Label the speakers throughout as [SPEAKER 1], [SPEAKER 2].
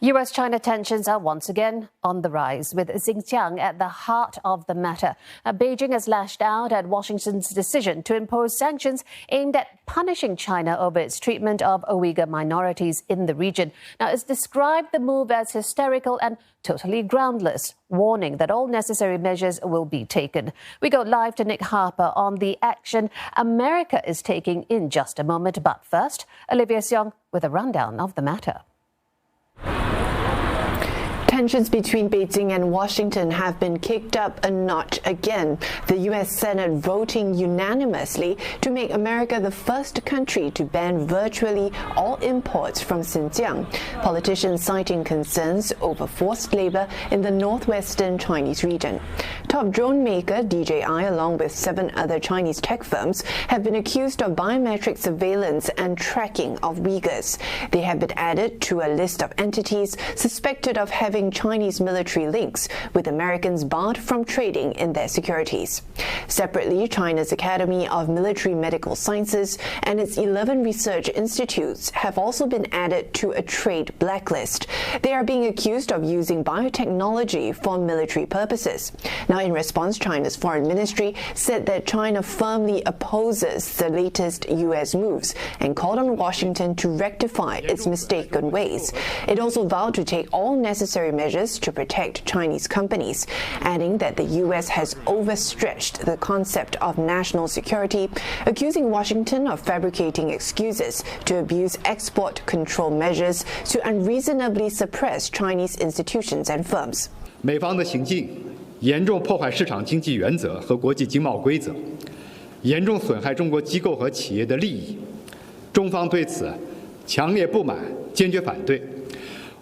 [SPEAKER 1] US-China tensions are once again on the rise, with Xinjiang at the heart of the matter. Beijing has lashed out at Washington's decision to impose sanctions aimed at punishing China over its treatment of Uyghur minorities in the region. Now, it's described the move as hysterical and totally groundless, warning that all necessary measures will be taken. We go live to Nick Harper on the action America is taking in just a moment. But first, Olivia Seong with a rundown of the matter.
[SPEAKER 2] Tensions between Beijing and Washington have been kicked up a notch again. The U.S. Senate voting unanimously to make America the first country to ban virtually all imports from Xinjiang. Politicians citing concerns over forced labor in the northwestern Chinese region. Top drone maker DJI, along with 7 other Chinese tech firms, have been accused of biometric surveillance and tracking of Uighurs. They have been added to a list of entities suspected of having Chinese military links, with Americans barred from trading in their securities. Separately, China's Academy of Military Medical Sciences and its 11 research institutes have also been added to a trade blacklist. They are being accused of using biotechnology for military purposes. Now, in response, China's foreign ministry said that China firmly opposes the latest U.S. moves and called on Washington to rectify its mistaken ways. It also vowed to take all necessary measures to protect Chinese companies, adding that the U.S. has overstretched the concept of national security, accusing Washington of fabricating excuses to abuse export control measures to unreasonably suppress Chinese institutions and firms.
[SPEAKER 3] 美方的行径严重破坏市场经济原则和国际经贸规则，严重损害中国机构和企业的利益。中方对此强烈不满，坚决反对。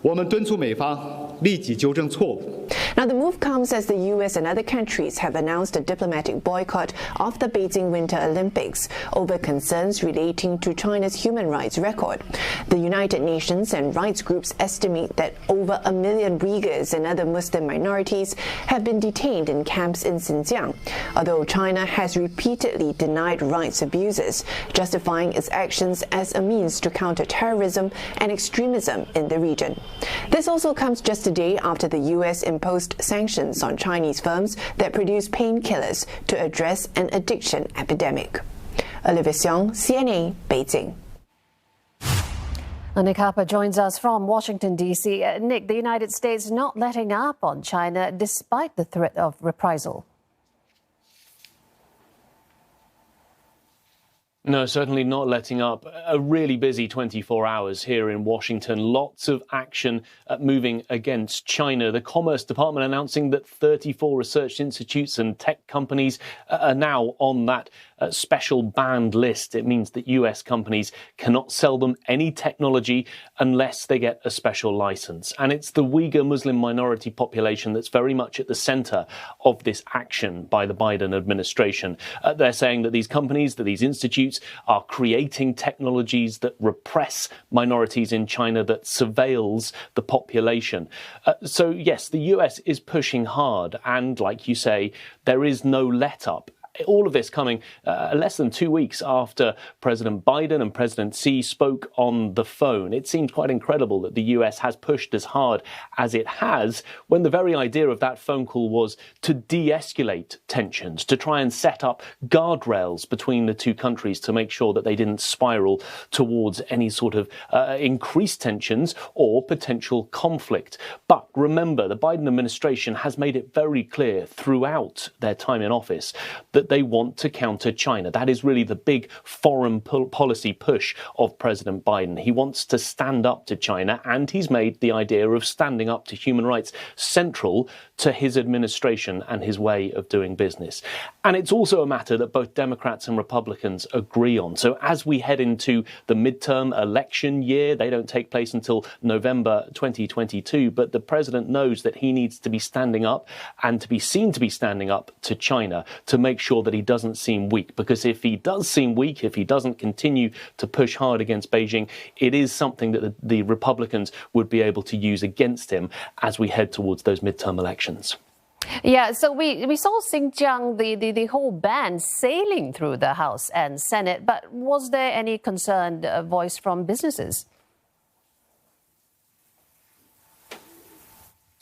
[SPEAKER 3] 我们敦促美方立即纠正错误。
[SPEAKER 2] Now, the move comes as the U.S. and other countries have announced a diplomatic boycott of the Beijing Winter Olympics over concerns relating to China's human rights record. The United Nations and rights groups estimate that over 1 million Uighurs and other Muslim minorities have been detained in camps in Xinjiang, although China has repeatedly denied rights abuses, justifying its actions as a means to counter terrorism and extremism in the region. This also comes just a day after the U.S. imposed sanctions on Chinese firms that produce painkillers to address an addiction epidemic. Olivia Seong, CNN, Beijing.
[SPEAKER 1] Nick Harper joins us from Washington, D.C. Nick, the United States not letting up on China despite the threat of reprisal.
[SPEAKER 4] No, certainly not letting up. A really busy 24 hours here in Washington. Lots of action moving against China. The Commerce Department announcing that 34 research institutes and tech companies are now on that special banned list. It means that US companies cannot sell them any technology unless they get a special license. And it's the Uyghur Muslim minority population that's very much at the center of this action by the Biden administration. They're saying that these companies, that these institutes are creating technologies that repress minorities in China, that surveils the population. So, yes, the US is pushing hard. And like you say, there is no let up. All of this coming less than 2 weeks after President Biden and President Xi spoke on the phone. It seems quite incredible that the US has pushed as hard as it has when the very idea of that phone call was to de-escalate tensions, to try and set up guardrails between the two countries to make sure that they didn't spiral towards any sort of increased tensions or potential conflict. But remember, the Biden administration has made it very clear throughout their time in office that they want to counter China. That is really the big foreign policy push of President Biden. He wants to stand up to China, and he's made the idea of standing up to human rights central to his administration and his way of doing business. And it's also a matter that both Democrats and Republicans agree on. So as we head into the midterm election year, they don't take place until November 2022, but the president knows that he needs to be standing up and to be seen to be standing up to China to make sure that he doesn't seem weak. Because if he does seem weak, if he doesn't continue to push hard against Beijing, it is something that the Republicans would be able to use against him as we head towards those midterm elections.
[SPEAKER 1] Yeah, so we saw Xinjiang, the whole ban sailing through the House and Senate, but was there any concerned voice from businesses?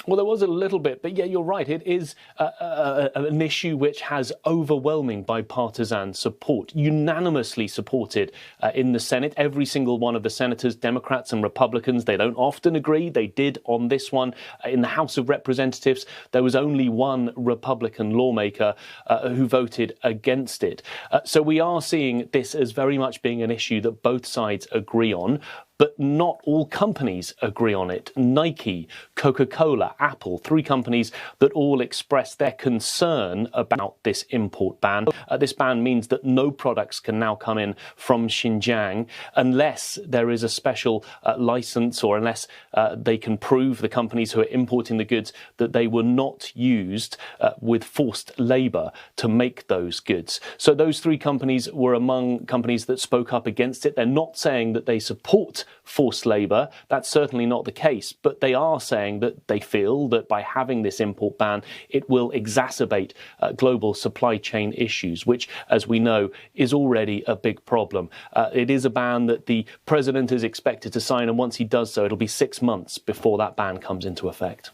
[SPEAKER 4] Well, there was a little bit, but yeah, you're right. It is an issue which has overwhelming bipartisan support, unanimously supported in the Senate. Every single one of the senators, Democrats and Republicans, they don't often agree. They did on this one. In the House of Representatives, there was only one Republican lawmaker who voted against it. So we are seeing this as very much being an issue that both sides agree on. But not all companies agree on it. Nike, Coca-Cola, Apple, 3 companies that all expressed their concern about this import ban. This ban means that no products can now come in from Xinjiang unless there is a special license, or unless they can prove, the companies who are importing the goods, that they were not used with forced labour to make those goods. So those 3 companies were among companies that spoke up against it. They're not saying that they support forced labour. That's certainly not the case, but they are saying that they feel that by having this import ban, it will exacerbate global supply chain issues, which, as we know, is already a big problem. It is a ban that the president is expected to sign, and once he does so, it'll be 6 months before that ban comes into effect.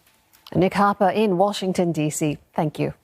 [SPEAKER 1] Nick Harper in Washington, D.C. Thank you.